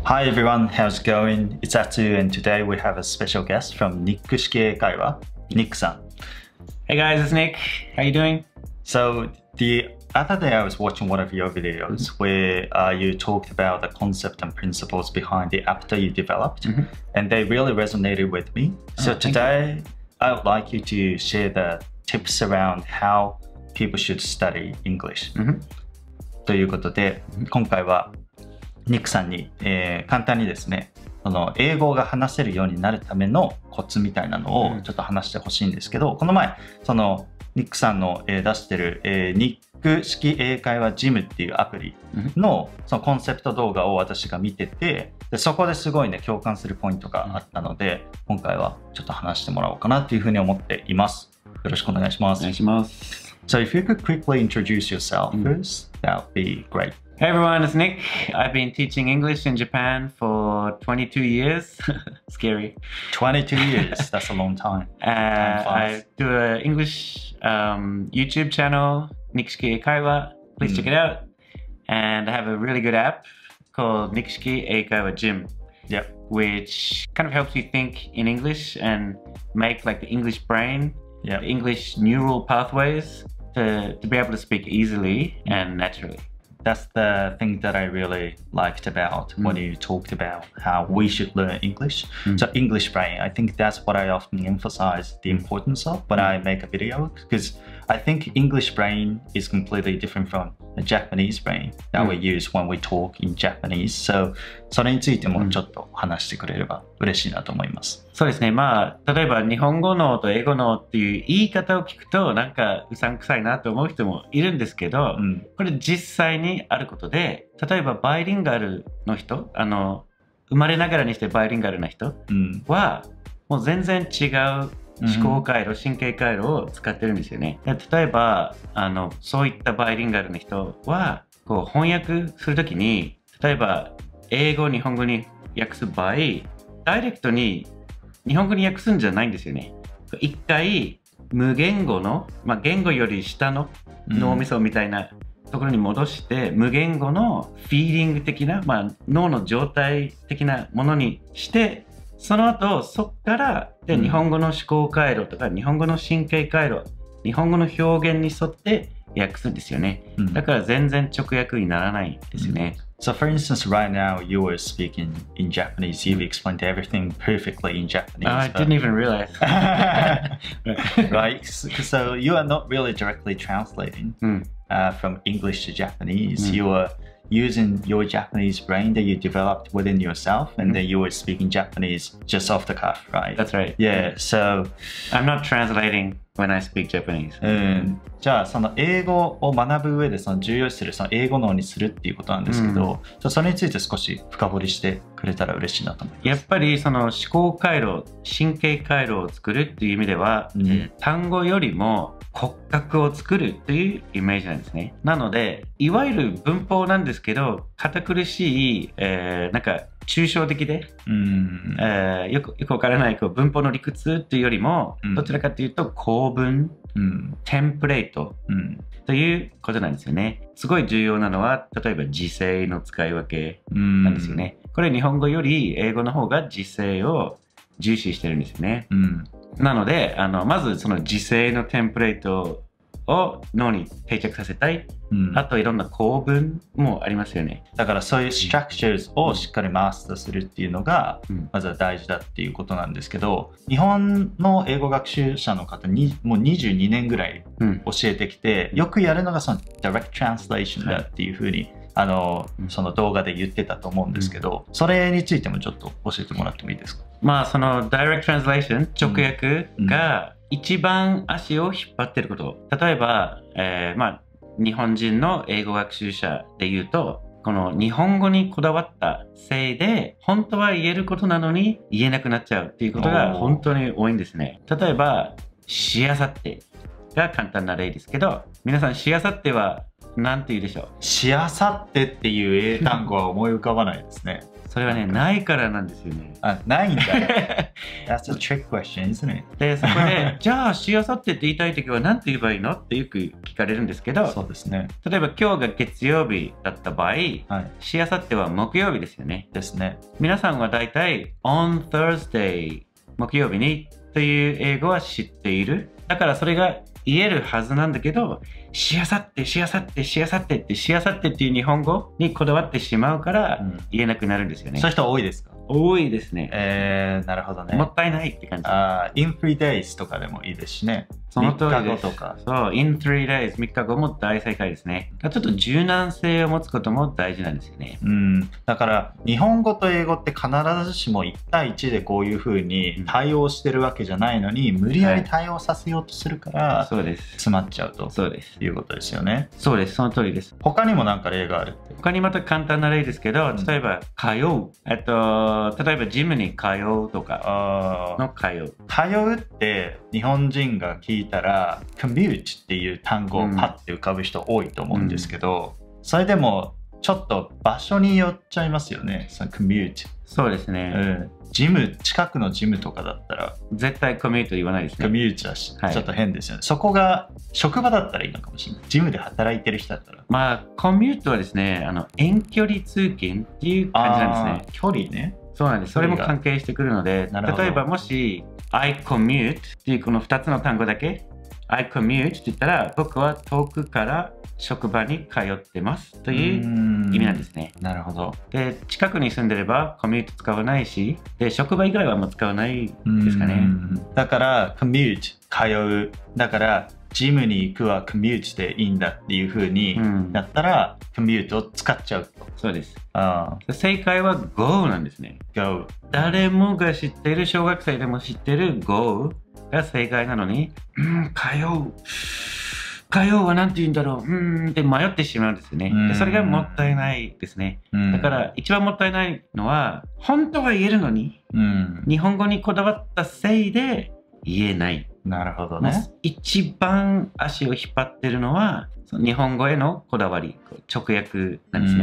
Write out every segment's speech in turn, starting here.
Hi everyone, how's it going? It's Atsu and today we have a special guest from ニック式英会話, Nicさん. Hey guys, it's Nic. How you doing? So the other day I was watching one of your videos where you talked about the concept and principles behind the app that you developed and they really resonated with me. So today I would like you to share the tips around how people should study English. ということで、今回はニックさんに、簡単にですね、英語が話せるようになるためのコツみたいなのをちょっと話してほしいんですけど、この前ニックさんの、出してる、ニック式英会話ジムっていうアプリの、そのコンセプト動画を私が見てて、でそこですごいね共感するポイントがあったので、今回はちょっと話してもらおうかなというふうに思っています。よろしくお願いします。お願いします。So if you could quickly introduce yourself first, that would be great. Hey everyone, it's Nic. I've been teaching English in Japan for 22 years. Scary. 22 years, that's a long time. I do an English YouTube channel, Nic式英会話. Please check it out. And I have a really good app called Nic式英会話Gym, which kind of helps you think in English and make like the English brain, the English neural pathways to be able to speak easily and naturally. That's the thing that I really liked about when you talked about how we should learn English. So English brain, I think that's what I often emphasize the importance of when I make a video, because I think English brain is completely different from the Japanese brain that we use when we talk in Japanese. So それについてもちょっと話してくれれば嬉しいなと思います。そうですね。まあ、例えば日本語のと英語のっていう言い方を聞くとなんかうさんくさいなと思う人もいるんですけど、これ実際にあることで、例えばバイリンガルの人、生まれながらにしてバイリンガルな人は、もう全然違う思考回路、神経回路を使ってるんですよね。例えば、そういったバイリンガルの人は、こう翻訳するときに、例えば英語を日本語に訳す場合、ダイレクトに日本語に訳すんじゃないんですよね。一回無言語の、言語より下の脳みそみたいなところに戻して無言語のフィーリング的な、脳の状態的なものにしてその後そっからで日本語の思考回路とか日本語の神経回路日本語の表現に沿って訳すんですよね。だから全然直訳にならないですよね。So for instance, right now you were speaking in Japanese. You've explained everything perfectly in Japanese. I didn't even realize. Right? So you are not really directly translating from English to Japanese. You are using your Japanese brain that you developed within yourself, and then you were speaking Japanese just off the cuff, right? That's right. Yeah. So I'm not translating when I speak Japanese. じゃあその英語を学ぶ上でその重要視するその英語脳にするっていうことなんですけど、それについて少し深掘りしてくれたら嬉しいなと思います。やっぱりその思考回路、神経回路を作るっていう意味では、単語よりも骨格を作るというイメージなんですね。なので、いわゆる文法なんですけど、堅苦しい、なんか抽象的で、よくわからないこう文法の理屈っていうよりも、どちらかというと構文、テンプレートということなんですよね。すごい重要なのは、例えば時制の使い分けなんですよね。これ日本語より英語の方が時制を重視してるんですよね。なので、まずその時制のテンプレートを脳に定着させたい。あといろんな構文もありますよね。だからそういう structures をしっかりマスターするっていうのがまずは大事だっていうことなんですけど、日本の英語学習者の方にもう22年ぐらい教えてきて、よくやるのがその direct translation だっていうふうにその動画で言ってたと思うんですけど、それについてもちょっと教えてもらってもいいですか？その direct translation 直訳が一番足を引っ張ってること。例えば、日本人の英語学習者で言うと、この日本語にこだわったせいで、本当は言えることなのに言えなくなっちゃうっていうことが本当に多いんですね。例えば、しあさってが簡単な例ですけど、皆さんしあさってはなんて言うでしょう。しあさってっていう英単語は思い浮かばないですね。それはね、ないからなんですよね。あ、ないんだ。That's a trick question, isn't it? で、そこで、じゃあ、しあさってって言いたいときは何て言えばいいのってよく聞かれるんですけど、そうですね。例えば今日が月曜日だった場合、しあさっては木曜日ですよね。ですね。皆さんはだいたい on Thursday 木曜日にという英語は知っている。だからそれが言えるはずなんだけど、しあさって、しあさって、しあさってって、しあさってっていう日本語にこだわってしまうから言えなくなるんですよね。そういう人多いですか？多いですね。なるほどね。もったいないって感じ。in 3 days とかでもいいですしね。その通りです。3日後とか。そう、in 3 days、3日後も大正解ですね。ちょっと柔軟性を持つことも大事なんですよね。だから日本語と英語って必ずしも1対1でこういうふうに対応してるわけじゃないのに、無理やり対応させようとするから、そうです。詰まっちゃうと。そうです。いうことですよね。そうです。その通りです。他にもなんか例があるって。他にまた簡単な例ですけど、例えば、通う。例えば、ジムに通うとかの通う。通うって日本人が聞いたら、commute っていう単語をパッて浮かぶ人多いと思うんですけど、それでもちょっと場所によっちゃいますよね。その commute。そうですね。ジム、近くのジムとかだったら絶対コミュート言わないですね。コミュートはちょっと変ですよね。そこが職場だったらいいのかもしれない。ジムで働いてる人だったら。まあ、コミュートはですね、遠距離通勤っていう感じなんですね。距離ね。そうなんです。それも関係してくるので、例えばもし、I commute っていうこの2つの単語だけ、I commute って言ったら、僕は遠くから職場に通ってますという意味なんですね。なるほど。で、近くに住んでればコミュート使わないし、で、職場以外はもう使わないですかね。だから、commute 通う。だから、ジムに行くは commute でいいんだっていう風になったら、commute を使っちゃうと。そうです。正解は go なんですね。go。誰もが知っている、小学生でも知ってる go が正解なのに、通うは何て言うんだろうって迷ってしまうんですよね。でそれがもったいないですね。だから一番もったいないのは、本当は言えるのに、日本語にこだわったせいで言えない。なるほどね。一番足を引っ張ってるのは、日本語へのこだわり、直訳なんですね。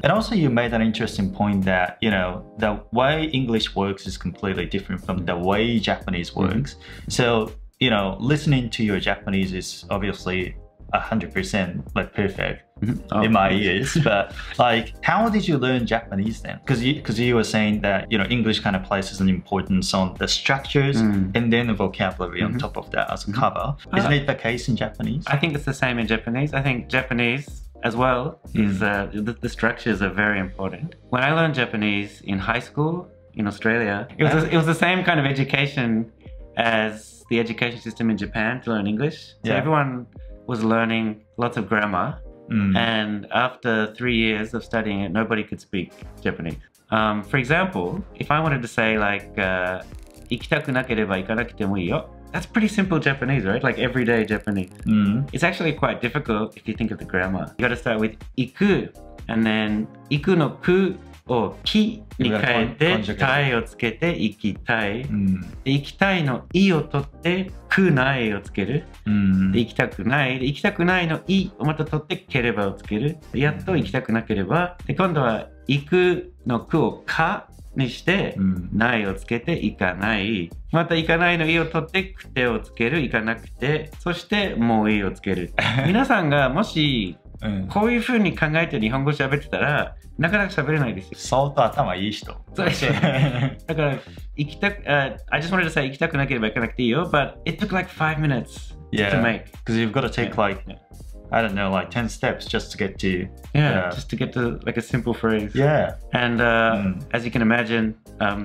And also you made an interesting point that, you know, the way English works is completely different from the way Japanese works. So, you know, listening to your Japanese is obviously 100% like perfect in my ears, but like how did you learn Japanese then? Because you were saying that, you know, English kind of places an importance on the structures and then the vocabulary on top of that as a cover. Isn't it the case in Japanese? I think it's the same in Japanese. I think Japanese as well is the structures are very important. When I learned Japanese in high school in Australia, it was the same kind of education as the education system in Japan to learn English. So everyone was learning lots of grammar, and after 3 years of studying it, nobody could speak Japanese. For example, if I wanted to say like 行きたくなければ行かなくてもいいよ, that's pretty simple Japanese, right? Like everyday Japanese. It's actually quite difficult if you think of the grammar. You got to start with 行く, and then 行くのくをきに変えて、たいをつけて行きたい。行きたいのいを取って、くないをつける。行きたくない。行きたくないのいをまた取ってければをつける。やっと行きたくなければ。で、今度は行くのくをかにして、ないをつけて行かない。また行かないのいを取ってくてをつける。行かなくて。そしてもういをつける。皆さんがもし、こういう風に考えて日本語喋ってたら、なかなか喋れないですよ。相当頭いい人。そうですよ。だから、I just wanted to say 行きたくなければ行かなくていいよ, but it took like 5 minutes to make. Because you've got to take like, I don't know, like 10 steps just to get to... just to get to like a simple phrase. And as you can imagine,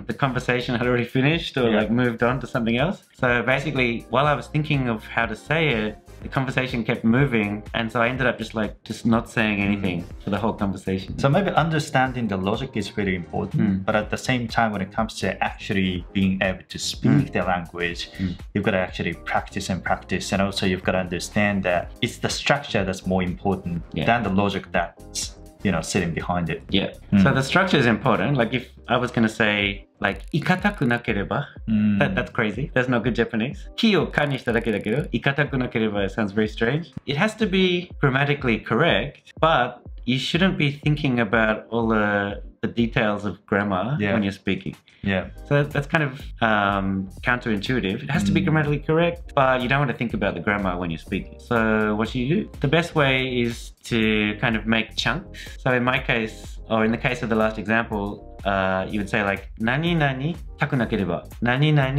the conversation had already finished or like moved on to something else. So basically, while I was thinking of how to say it, the conversation kept moving, and so I ended up just not saying anything for the whole conversation. So maybe understanding the logic is really important, but at the same time, when it comes to actually being able to speak the language, you've got to actually practice and practice, and also you've got to understand that it's the structure that's more important than the logic that's, you know, sitting behind it. So the structure is important. Like if I was going to say like イカたくなければ、that's crazy. That's not good Japanese. キをカにしただけだけど、イカたくなければ sounds very strange. It has to be grammatically correct, but you shouldn't be thinking about all the details of grammar when you're speaking. Yeah. So that's kind of counterintuitive. It has to be grammatically correct, but you don't want to think about the grammar when you're speaking. So what you do? The best way is to kind of make chunks. So in my case, or in the case of the last example, you would say like 何々たくなければ何々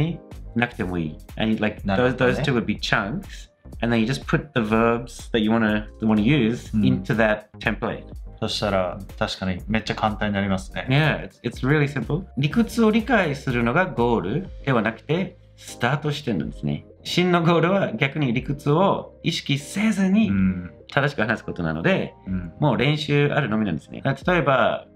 なくてもいい. And like those two would be chunks. And then you just put the verbs that you want to use into that template. そしたら確かにめっちゃ簡単になりますね。Yeah, it's really simple. 理屈を理解するのがゴールではなくてスタートしてるんですね。真のゴールは逆に理屈を意識せずに正しく話すことなので、もう練習あるのみなんですね。例えば、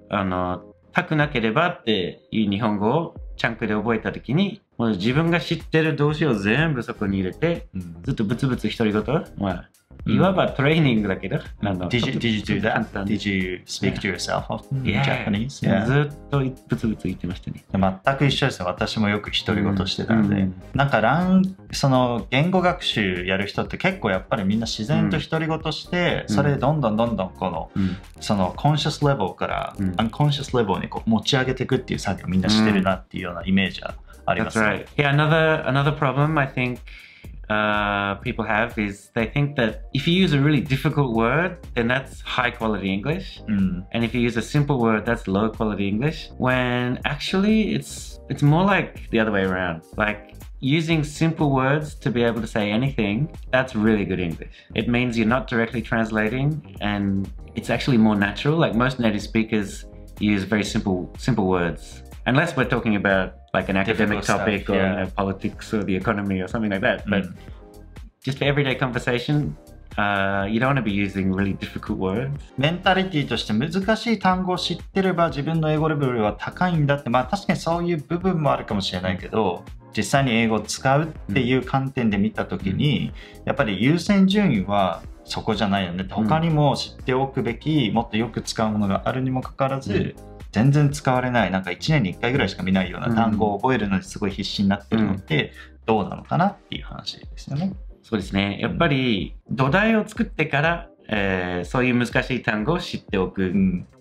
たくなければっていう日本語をチャンクで覚えたときに、もう自分が知ってる動詞を全部そこに入れて、ずっとブツブツ独り言、まあ、いわばトレーニングだけど、Did you do that? Did you speak to yourself often in Japanese? ずっとブツブツ言ってましたね。全く一緒ですね。私もよく独り言してたので、なんかその言語学習やる人って結構やっぱりみんな自然と独り言して、それでどんどんこの、そのコンシャスレベルからアンコンシャスレベルにこう持ち上げていくっていう作業をみんなしてるなっていうようなイメージはありますね。That's right. Yeah, another problem I think people have is they think that if you use a really difficult word, then that's high quality English. And if you use a simple word, that's low quality English. When actually it's more like the other way around. Like using simple words to be able to say anything, that's really good English. It means you're not directly translating and it's actually more natural. Like most native speakers use very simple words. Unless we're talking about like an academic topic or politics or the economy or something like that. But just for everyday conversation, you don't want to be using really difficult words. メンタリティとして難しい単語を知ってれば自分の英語レベルは高いんだって、まあ確かにそういう部分もあるかもしれないけど、実際に英語を使うっていう観点で見たときに、やっぱり優先順位はそこじゃないよねって、他にも知っておくべき、もっとよく使うものがあるにもかかわらず、全然使われない、なんか1年に1回ぐらいしか見ないような単語を覚えるのにすごい必死になってるのってどうなのかなっていう話ですよね。そうですね。やっぱり土台を作ってから、そういう難しい単語を知っておく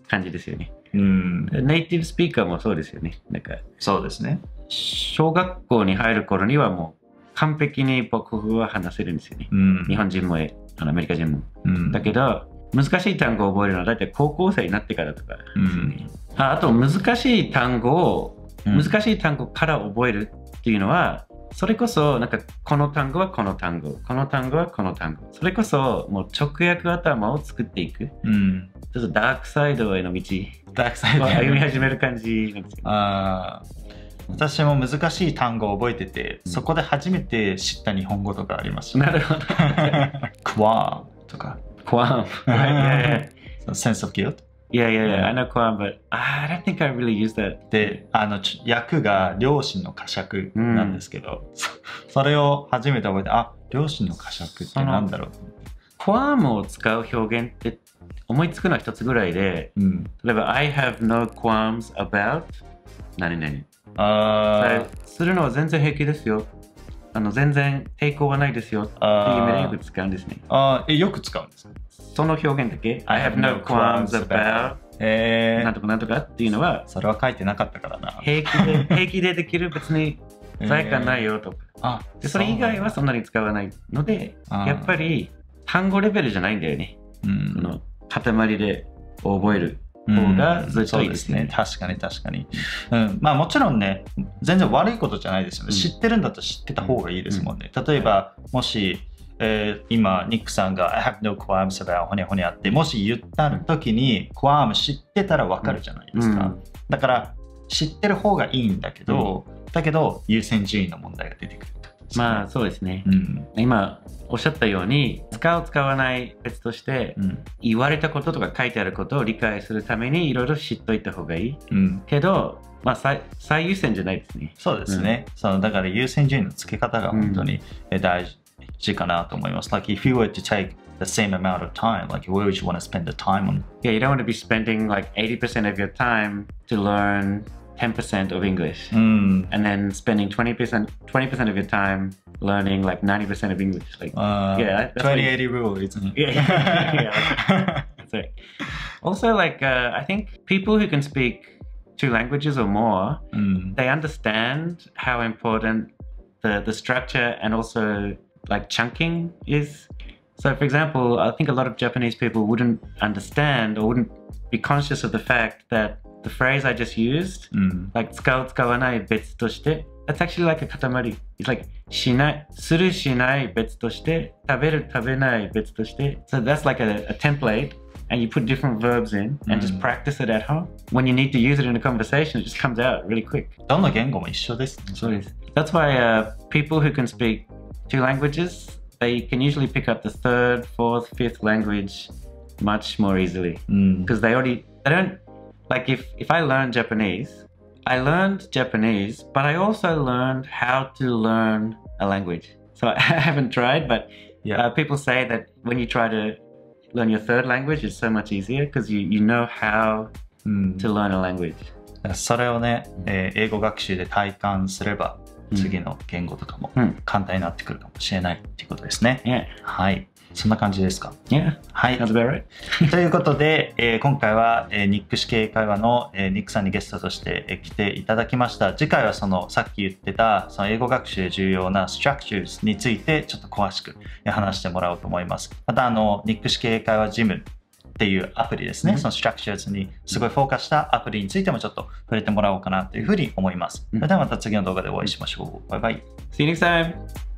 感じですよね。ネイティブスピーカーもそうですよね。なんかそうですね。小学校に入る頃にはもう完璧に母国語は話せるんですよね。日本人もアメリカ人も。だけど難しい単語を覚えるのは大体高校生になってからとかですね。あと難しい単語から覚えるっていうのは、それこそなんかこの単語はこの単語、この単語はこの単語、それこそもう直訳頭を作っていく、ちょっとダークサイドへの道を歩み始める感じなんですよ。私も難しい単語を覚えてて、そこで初めて知った日本語とかあります。なるほど。クワーとか。Quam. Yeah. Sense of guilt. Yeah. I know Quam, but I don't think I really use that. で、訳が両親の呵責なんですけど、それを初めて覚えて、両親の呵責ってなんだろう。Quam を使う表現って思いつくのは一つぐらいで、例えば I have no qualms about 何々。するのは全然平気ですよ。全然抵抗はないですよっていう意味でよく使うんですね。よく使うんですか？その表現だけ I have no qualms about なんとかなんとかっていうのは、それは書いてなかったからな。平気でできる、別に罪悪感ないよとか。でそれ以外はそんなに使わないので、やっぱり単語レベルじゃないんだよね。その塊で覚える方がずっといいですね。確かに。まあもちろんね、全然悪いことじゃないですよね。知ってるんだったら知ってた方がいいですもんね。例えばもし今ニックさんが I have no qualms about ほにゃほにゃってもし言った時に qualm 知ってたらわかるじゃないですか。だから知ってる方がいいんだけど、優先順位の問題が出てくる。まあそうですね。今おっしゃったように使う使わない別として、言われたこととか書いてあることを理解するためにいろいろ知っといた方がいい。けど、まあ最優先じゃないですね。そうですね。だから優先順位の付け方が本当に大事かなと思います。Like if you were to take the same amount of time, like where would you want to spend the time on? Yeah, you don't want to be spending like 80% of your time to learn 10% of English, and then spending 20% of your time learning like 90% of English. Like, yeah, 20-80 rule, isn't it? Yeah. That's right. Also, like, I think people who can speak 2 languages or more, they understand how important the structure and also like chunking is. So, for example, I think a lot of Japanese people wouldn't understand or wouldn't be conscious of the fact that the phrase I just used, like 使う使わない別として, that's actually like a katamari. It's like しない、するしない別として、食べる食べない別として. So that's like a template, and you put different verbs in and just practice it at home. When you need to use it in a conversation, it just comes out really quick. どの言語も一緒ですね。そうです。That's why people who can speak 2 languages, they can usually pick up the 3rd, 4th, 5th language much more easily. Because they don't, like if I learned Japanese, I learned Japanese, but I also learned how to learn a language. So I haven't tried, but people say that when you try to learn your 3rd language, it's so much easier because you know how to learn a language. それをね、英語学習で体感すれば、次の言語とかも簡単になってくるかもしれないっていうことですね。はい。そんな感じですか。はい。ということで、今回は、ニック式英会話の、ニックさんにゲストとして、来ていただきました。次回はそのさっき言ってたその英語学習で重要な structures についてちょっと詳しく話してもらおうと思います。またニック式英会話ジムっていうアプリですね、その structures にすごいフォーカスしたアプリについてもちょっと触れてもらおうかなというふうに思います。それではまた次の動画でお会いしましょう。バイバイ。See you next time!